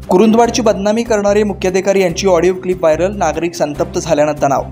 कुरुंदवाडची बदनामी करणारे मुख्याधिकारी यांची ऑडिओ क्लिप व्हायरल, नागरिक संतप्त झाल्यानं तणाव।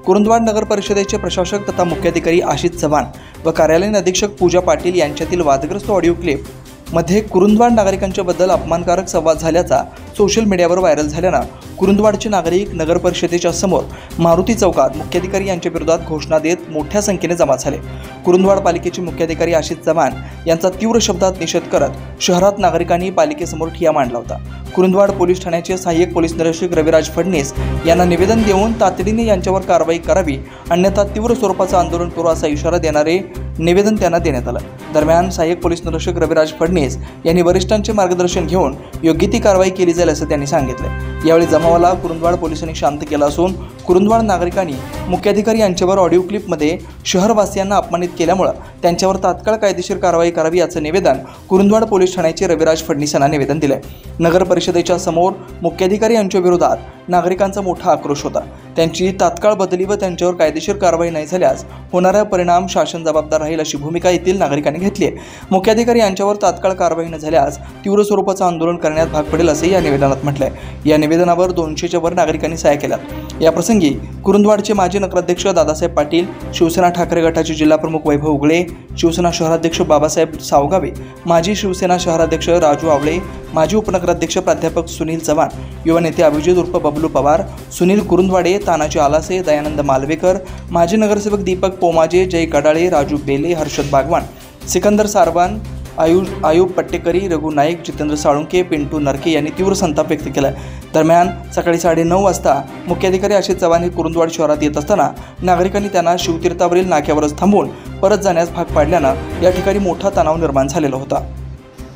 कुरुंदवाड नगर परिषदेचे प्रशासक तथा मुख्याधिकारी आशिष चव्हाण व कार्यालयीन अधीक्षक पूजा पाटील यांच्यातील वादग्रस्त ऑडिओ क्लिप मध्ये कुरुंदवाड नागरिकांच्या बद्दल अपमानकारक संवाद झाल्याचा सोशल मीडियावर व्हायरल झाल्यानं कुरुंदवाडचे नागरिक नगर परिषदेच्या समोर मारुती चौकात मुख्याधिकारी यांच्या विरोधात घोषणा देत मोठ्या संख्येने जमा झाले। कुरुंदवाड पालिकेचे मुख्याधिकारी आशिष चव्हाण यांचा तीव्र शब्दात निषेध करत शहरात नागरिकांनी पालिकेसमोर ठिय्या मांडला होता। कुरुंदवाड पोलीस ठाण्याचे सहाय्यक पोलीस निरीक्षक रविराज फडणीस यांना निवेदन देऊन तातडीने यांच्यावर कारवाई करावी, अन्यथा तीव्र स्वरूपाचं आंदोलन करू असा इशारा देणारे निवेदन त्यांना देण्यात आलं। दरम्यान सहाय्यक पोलीस निरीक्षक रविराज फडणीस यांनी वरिष्ठांचे मार्गदर्शन घेऊन योग्य ती कारवाई केली जाईल असं त्यांनी सांगितलं। यावेळी जमावाला कुरुंदवाड पोलिसांनी शांत केला असून कुरुंदवाड नागरिकांनी मुख्याधिकारी यांच्यावर ऑडिओ क्लिपमध्ये शहरवासियांना अपमानित केल्यामुळे त्यांच्यावर तात्काळ कायदेशीर कारवाई करावी याचं निवेदन कुरुंदवाड पोलीस ठाण्याचे रविराज फडणीस यांना निवेदन दिले। नगर परिषदेच्या समोर मुख्याधिकारी यांच्या विरोधात नागरिकांचा मोठा आक्रोश होता। त्यांची तात्काळ बदली व त्यांच्यावर कायदेशीर कारवाई नाही झाल्यास होणारा परिणाम शासन जबाबदार राहील अशी भूमिका येथील नागरिकांनी घेतली आहे। मुख्याधिकारी यांच्यावर तात्काळ कारवाई न झाल्यास तीव्र स्वरूपाचं आंदोलन करण्यात भाग पडेल असे या निवेदनात म्हटले आहे। या निवेदनावर 200च्या वर नागरिकांनी सह्या केल्यात। याप्रसंगी कुरुंदवाडचे माजी नगराध्यक्ष दादासाहेब पाटील, शिवसेना ठाकरे गटाचे जिल्हाप्रमुख वैभव उगळे, शिवसेना शहराध्यक्ष बाबासाहेब सावगावे, माजी शिवसेना शहराध्यक्ष राजू आवळे, माजी उपनगराध्यक्ष प्राध्यापक सुनील चव्हाण, युवा नेते अभिजित उर्फ बबलू पवार, सुनील कुरुंदवाडे, तानाजी आलासे, दयानंद मालवेकर, माजी नगरसेवक दीपक पोमाजे, जय कडाळे, राजू बेले, हर्षद बागवान, सिकंदर सारवान, आयुब पट्टेकरी, रघु नाईक, जितेंद्र साळुंके, पिंटू नरके यांनी तीव्र संताप व्यक्त केला। दरम्यान सकाळी 9:30 वाजता मुख्याधिकारी आशिष चव्हाण हे कुरुंदवाड शहरात येत असताना नागरिकांनी त्यांना शिवतीर्थावरील नाक्यावरच थांबवून परत जाण्यास भाग पाडल्यानं या ठिकाणी मोठा तणाव निर्माण झालेला होता।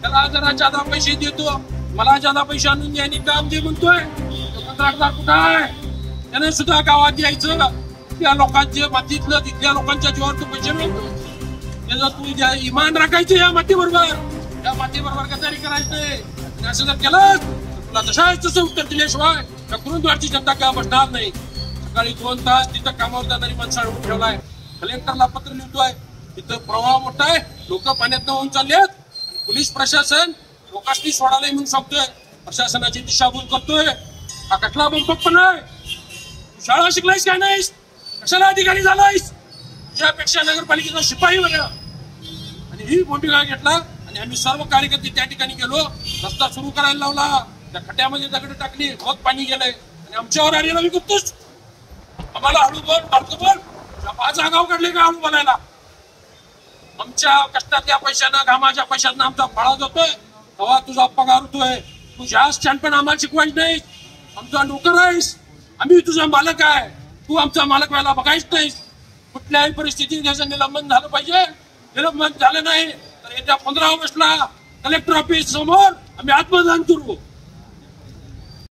त्याला जरा जादा पैसे देतो, मला जादा पैसे आणून द्या आणि काम दे म्हणतोय। कंत्राटदार कुठं आहे? त्याने सुद्धा गावात यायचं, त्या लोकांच्या मातीतलं तिथल्या लोकांच्या जीवावर तू पैसे मिळतो, त्याचा तू इमान राखायचं या मातीबरोबर, या मातीबरोबर गद्दारी करायचं। असं जर केलं तुला तसं उत्तर दिल्याशिवाय त्या कुरुंदवाडची जनता का बसणार नाही। सकाळी 2 तास तिथं कामावर जाणारी माणसं अडवून ठेवलाय, कलेक्टरला पत्र लिहितोय, तिथं प्रवाह मोठा आहे, लोक पाण्यात वाहून चाललेत, पोलीस प्रशासन लोकांनी सोडायला म्हणून सांगतोय, प्रशासनाची दिशाभूल करतोय। हा कसला बंपक आहे? शाळा शिकलायस काय नाहीस? कशाला अधिकारी झालायस? तुझ्यापेक्षा नगरपालिकेचा शिपाई बघा। आणि ही भूमिका घेतला आणि आम्ही सर्व कार्यकर्ते त्या ठिकाणी गेलो, रस्ता सुरू करायला लावला, त्या खड्ड्यामध्ये दगड टाकली, रोज पाणी गेलंय आणि आमच्यावर आलेला मी करतोस, आम्हाला हळू बोल, बारकं बोल, 5 आगाव काढले का हळू बोलायला? आमच्या कष्टातल्या पैशानं, घामाच्या पैशानं आमचा फाळा जातोय, तेव्हा तुझा पगार होतोय। तू जास्त छानपण आम्हाला शिकवायच नाही, आमचा नोकर आहेस, आम्ही तुझा मालक आहे, तू आमचा मालक व्हायला बघायच नाहीस। कुठल्याही परिस्थितीत त्याचं निलंबन झालं पाहिजे, निलंबन झालं नाही तर येत्या 15 ऑगस्टला कलेक्टर ऑफिस समोर आम्ही आत्मदान करू।